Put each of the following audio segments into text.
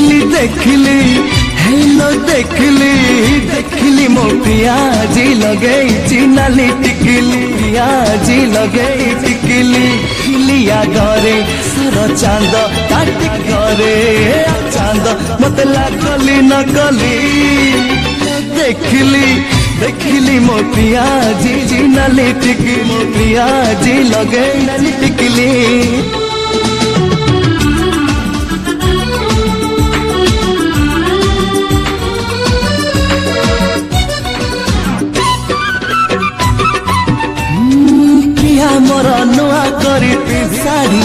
देखिली hello देखिली मो Piazzi लगे नाली टिकिली पियाजी लगे टिकिली हिलिया घरे सर चांद काटी घरे चांद मत लागली नकली देखिली मो पियाजी नाली टिकिली मो पियाजी लगे नाली टिकिली मोर नुआ करी साड़ी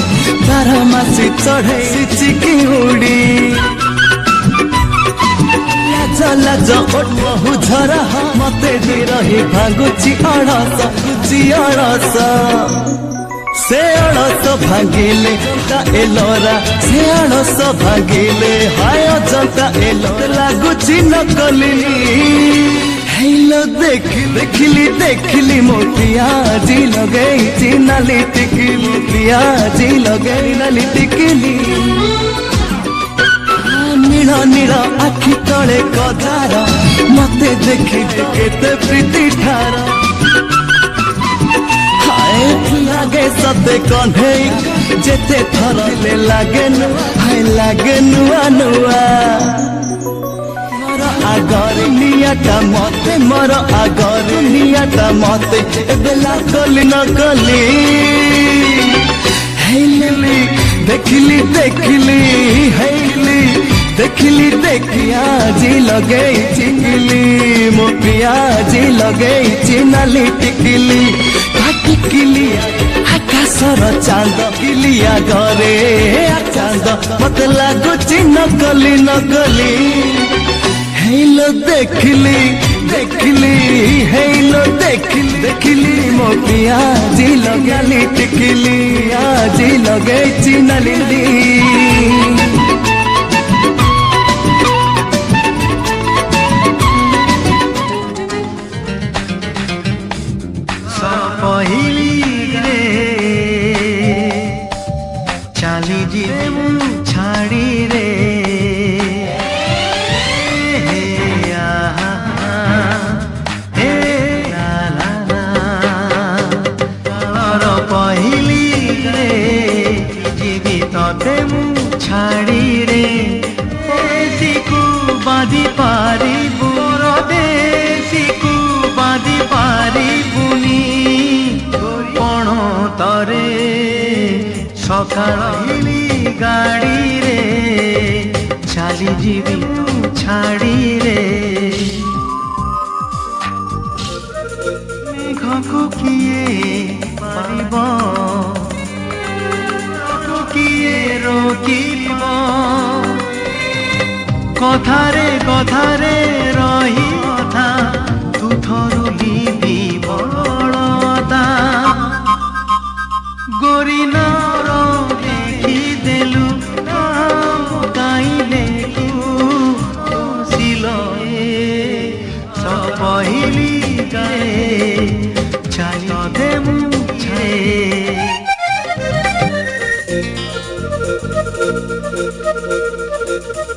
12 मासी चढ़े चिकी उड़ी लाज ओठ बहु झरा मते दे रही भांगुची अड़स से अड़स भांगिले एलोरा से अड़स भांगिले हाय जनता एलो लागुची नकली हेलो देखिली मो पियाजी लगे नाली टिकिली पियाजी लगे नाली टिकिली नील आखि तले कदार मते देखी केते प्रीति ठार हाय लागे सते कन्हे जेते थर लागे नुआ आगर नियाटा मते मोर आगर नियाटा मते एबेला कली नकली हेली देखिली देखिया जी लगे चिकिली मो पियाजी लगे नाली टिकिली टिकिली आकाशर चांद किलिया घरे चांद मत लागुची नकली हेलो देखिली हेलो देखिली मो पियाजी लगे टिकिली आजी लगे नाली चाली जी छाड़ी रे छाड़ी रे देसी को बांधी पारी बुरो देसी को बांधी पारी बुनी कोण तरे सकाळी गाड़ी रे चाली जीवी छाड़ी रे मेघ को किए पारिब किए रोकिब कथारे रही कथा तू थरुली बड़ता गोरी नर देखी देलु गाइले सिल सपहिली गाए चाल दे मुझे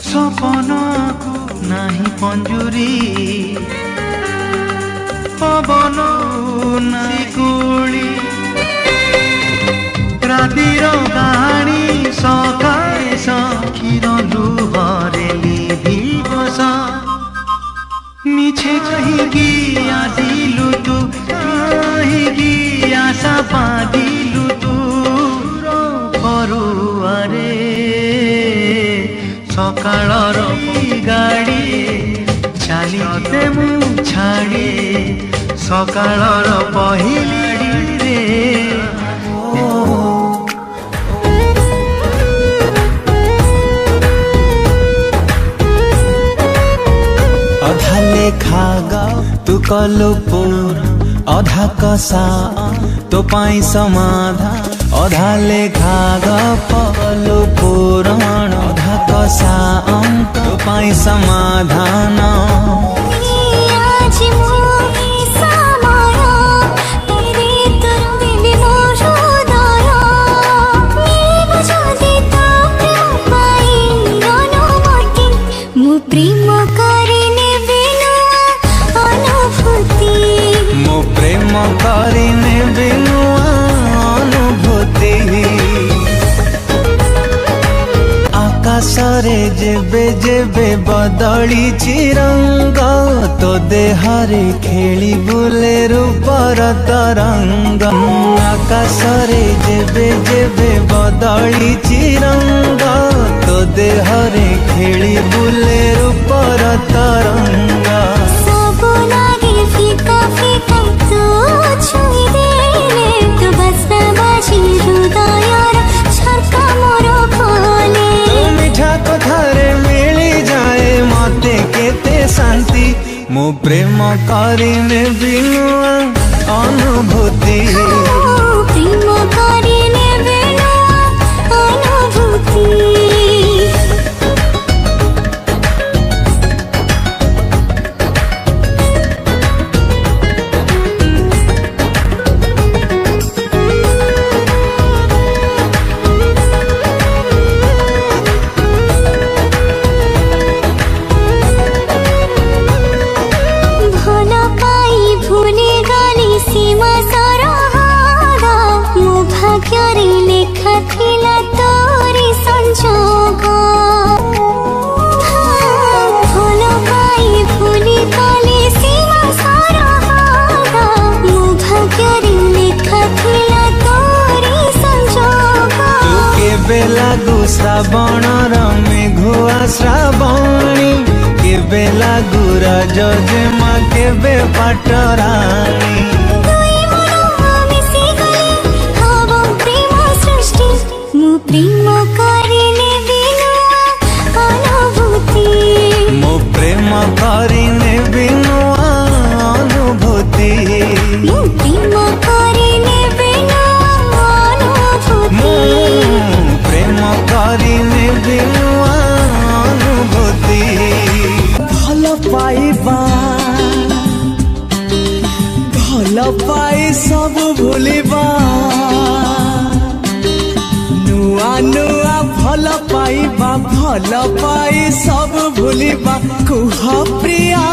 सपन को नाही पंजुरी पवन नाही कुली रातिर कहानी सकाए सखीर लुहरे लिभिबस मिछे कहिकी आदिलु तू कहिकी आशा बाँधिलु तू परुआरे सकाळर गाड़ी चाली ते मु छाड़ी सकाळर पहिली रे अधा लेखा गा तू कलो पूर अधा कसा तो पाई समाधान अधा लेखा गलो पुराण अधा कसा अंक तो पाई समाधान जेबे जेबे बदली रंग तो देहरे खेली बुले रूपर तरंग आकाशरे जेबे जेबे बदली रंग तो देहरे खेली बुले रूपर तरंग सब लागे फीका फीका तू छुई देले तू बस बाजी हृदयर छरका मोर खोले मिठा कथारे मिली जाए मते केते शांति मो प्रेम करिने बिनुआ अनुभूति प्रेम करिने बिनुआ अनुभूति भाग्यरे लेखा थिला तोरी संजोग भल पाई भूली गली सीमा सरहारा मो भाग्यरे लेखा थिला तोरी संजोग केबे लागू श्रावण मेघुआ श्रावणी केबे लागू रजमा केबे पाटराणी प्रेम करिने बिनुआ अनुभूति मो प्रेम करिने बिनुआ अनुभूति मो प्रेम करिने बिनुआ अनुभूति प्रेम करिने बिनुआ अनुभूति भल पाइबा भल पाई सब भूलिबा नुआ नुआ भल पाइबा भल पाई सब भूलिबा कुह प्रिया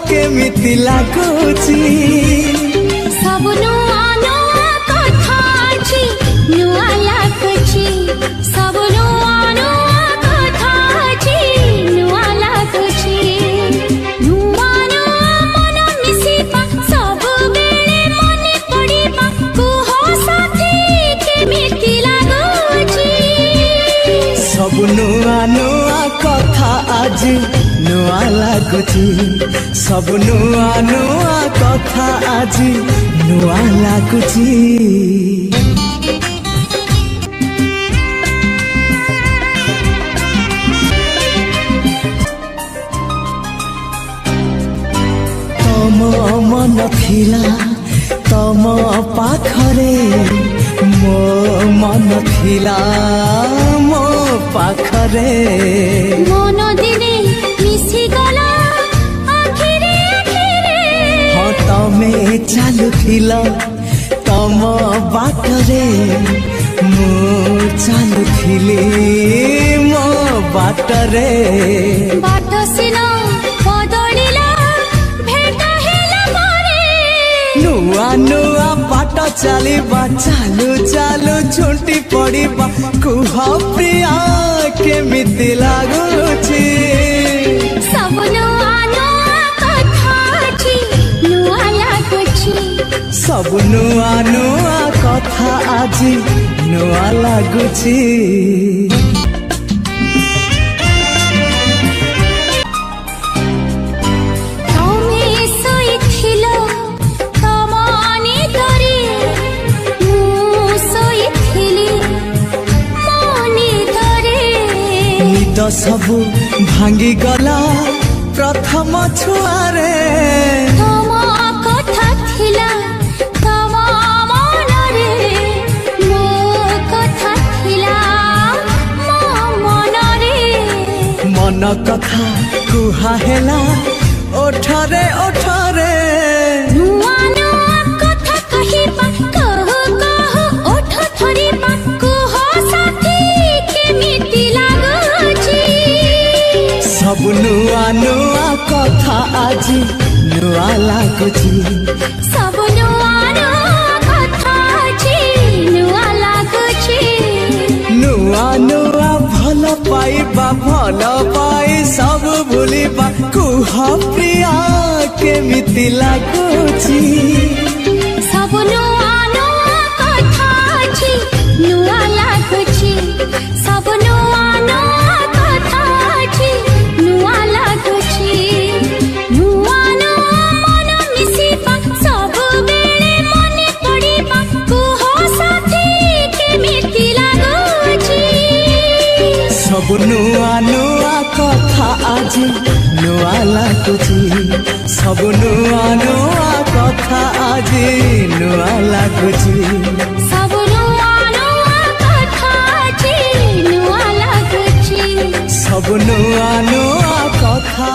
केमिति लागुची सब नुआ नुआ कथा अछि नुआ लागुची सब नुआ नुआ कथा अछि नुआ लागुची नुआ नुआ मन मिसिबा सब बेले मने पड़िबा कुह साथी केमिति लागुची सब नुआ नुआ कथा आज नुआ लागुची सब नुआ नुआ कथा आज नुआ लागुची तम मन थिला तम पाखरे मो मन थिला मो पाखरे मन दिने मिसी गला आखिरे आखिरे हाँ तमे चालुथिला तम बाटरे मो चालुथिली मो बाटरे बाट सिना बदलिला भेट हेला मोरे नुआ नुआ बाट चलिबा चालू चालू झुंटी पड़िबा कुह प्रिया केमिति लागुची सब नुआ नुआ कथा अछि नुआ लागुची सब नुआ नुआ कथा आज नुआ लागुची तमे सोइथिलो तमानी तरी मु सोइथिली मनी तरी निद सबु भांगी गला प्रथम छुआरे तम कथा थिला तम मनरे मो कथा थिला मो मनरे मन कथा कुहा हेला ओठरे ओठरे नुआ नुआ कथा कहिबा कह कह ओठ थरिबा कुह साथी केमिति लागुची सब नुआ नुआ कथा आज नुआ लागुची सब नुआ नुआ कथा अछि नुआ लागुची नुआ नुआ भल पाइबा भल पाई ଭୁଲିବା କୁହ ପ୍ରିୟା କେମିତି ଲାଗୁଛି ସବୁ ନୂଆ ନୂଆ କଥା ଅଛି ନୂଆ ଲାଗୁଛି ସବୁ ନୂଆ ନୂଆ କଥା ଅଛି ନୂଆ ଲାଗୁଛି ନୂଆ ନୂଆ ମନ ମିଶିବା ସବୁବେଳେ ମନେ ପଡ଼ିବା କୁହ ସାଥୀ କେମିତି ଲାଗୁଛି ସବୁ ନୂଆ ନୂଆ କଥା ଆଜି ନୂଆ ଲାଗୁଛି ସବୁ ନୂଆ ନୂଆ କଥା ଆଜି ନୂଆ ଲାଗୁଛି ସବୁ ନୂଆ ନୂଆ କଥା ଅଛି ନୂଆ ଲାଗୁଛି ସବୁ ନୂଆ ନୂଆ କଥା